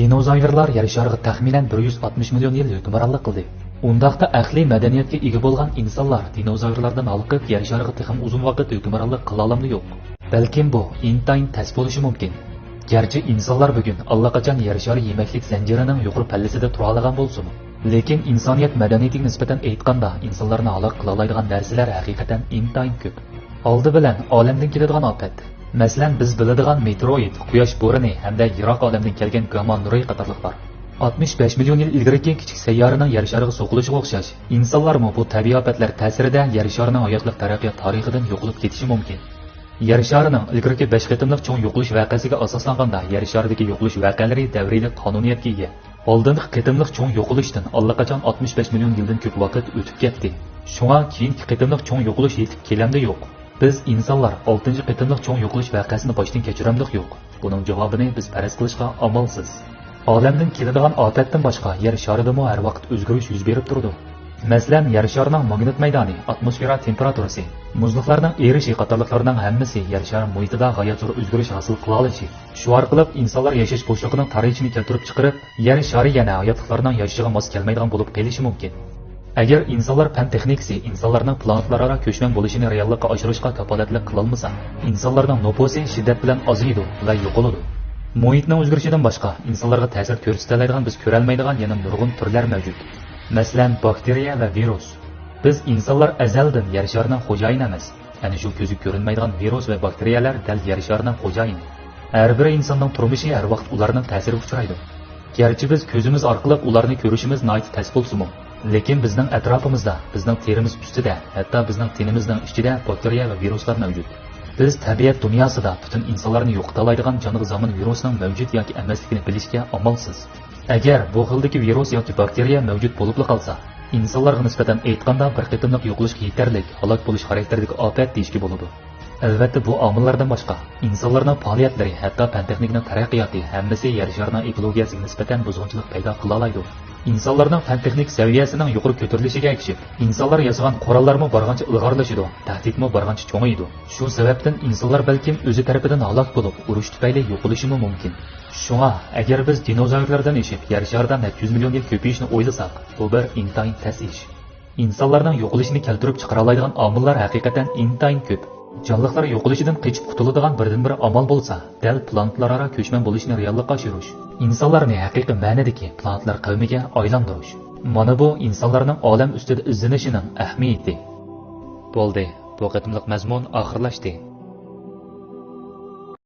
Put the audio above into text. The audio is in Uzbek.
Dinozavrlar yer shariga taxminan 160 million yil hukmronlik qildi. Undaqda aqliy madaniyatga ega bo'lgan insonlar dinozavrlardan olqib yer shariga texim uzun vaqt hukmronlik qila olamdi yo'q. Balkim bu intayin tas bo'lishi mumkin. Garchi insonlar bugun allaqachon yer shari yemaklik zanjirining yuqori pallasida tura olgan bo'lsin, lekin insoniyat madaniyatiga nisbatan aytganda insonlarni halok qila oladigan narsalar haqiqatan intayin ko'p. Oldi bilan olamdan keladigan ofat. Masalan, biz biladigan meteorit, quyosh bo'roni hamda yiroq olamdan kelgan gamma nuri qatorliqlar. 65 million yil ilgari kichik sayyoraning yer shariga so'qilishiga o'xshash, insonlarmi bu tabiiy ofatlar ta'sirida yer sharining hayotlik taraqqiyot tarixidan yo'qolib ketishi mumkin. Yer sharining ilgari 5 qitimliq cho'ng yo'qolish voqeasiga asoslanganda yer sharidagi yo'qolish voqealari davriylik qonuniyatga ega. Oldingi qitimliq cho'ng yo'qolishdan allaqachon 65 million yildan ko'p vaqt o'tib ketdi. Shunga keyingi qitimliq cho'ng yo'qolish yetib kelandi yo'q. Biz insonlar 6-chi qitimliq cho'ng yo'qolish voqeasini boshdan kechiramlik yo'q. Buning javobini biz faraz qilishga amalsiz. Olamdan keladigan ofatdan boshqa yer sharidami har vaqt o'zgarish yuz berib turdi. Masalan, yer sharining magnit maydoni, atmosfera temperaturasi, muzliqlarning erishi qatorliqlarning hammasi yer shari muhitida g'oyat zo'r o'zgarish hosil qila olishi. Shu orqali insonlar yashash bo'shlig'ining tarixini keltirib chiqarib, yer shari yana hayotliqlarning yashashiga mos kelmaydigan bo'lib qolishi mumkin. Agar insonlar fan texnikasi insonlarning planetlararo ko'chman bo'lishini reallikka oshirishga kafolatlik qila olmasa, insonlarning nufusi shiddat bilan ozaydi va yo'qoladi. Muhitning o'zgarishidan boshqa insonlarga ta'sir ko'rsata oladigan biz ko'ra olmaydigan yana nurg'un turlar mavjud. Masalan, bakteriya va virus. Biz insonlar azaldan yer sharining xo'jayini emas. Ana shu ko'zga ko'rinmaydigan virus va bakteriyalar dal yer sharining xo'jayini. Har bir insonning turmushi har vaqt ularning ta'siriga uchraydi. Garchi biz ko'zimiz orqali ularni ko'rishimiz noyat tas bo'lsa-mu, lekin bizning atrofimizda, bizning terimiz ustida, hatto bizning tenimizning ichida bakteriya va viruslar mavjud. Biz tabiat dunyosida butun insonlarni yo'qota oladigan jonli zamon virusining mavjud yoki emasligini bilishga amalsiz. Agar bu xildagi virus yoki bakteriya mavjud bo'lib qolsa, insonlarga nisbatan aytganda bir qitimliq yo'qolishga yetarlik halok bo'lish xarakteridagi ofat deyishga bo'ladi. Albatta bu omillardan boshqa insonlarning faoliyatlari, hatto fan texnikaning taraqqiyoti hammasi yer sharining ekologiyasiga nisbatan buzg'unchilik paydo qila oladi. İnsanlarning fan texnik saviyasining yuqori ko'tarilishiga ergishib, insonlar yasagan qurollarmi borgancha ilg'orlashidi, tahdidmi borgancha cho'ngaydi. Shu sababdan insonlar balkim o'zi tarafidan halok bo'lib, urush tufayli yo'qolishi mumkin. Shunga, agar biz dinozavrlardan eshib, yer sharidan 700 million yil ko'payishni o'ylasak, bu bir intayin tas ish. İnsanlarning yo'qolishini keltirib chiqara oladigan omillar haqiqatan intayin ko'p. Jonliqlar yo'qolishidan qochib qutuladigan birdan-bir amal bo'lsa, dal planetlararo ko'chman bo'lishni reallikka oshirish, insonlarni haqiqiy ma'nodagi planetlar qavmiga aylantirish. Mana bu insonlarning olam ustida izlanishining ahamiyati. Bo'ldi, bu qatimliq mazmun oxirlashdi.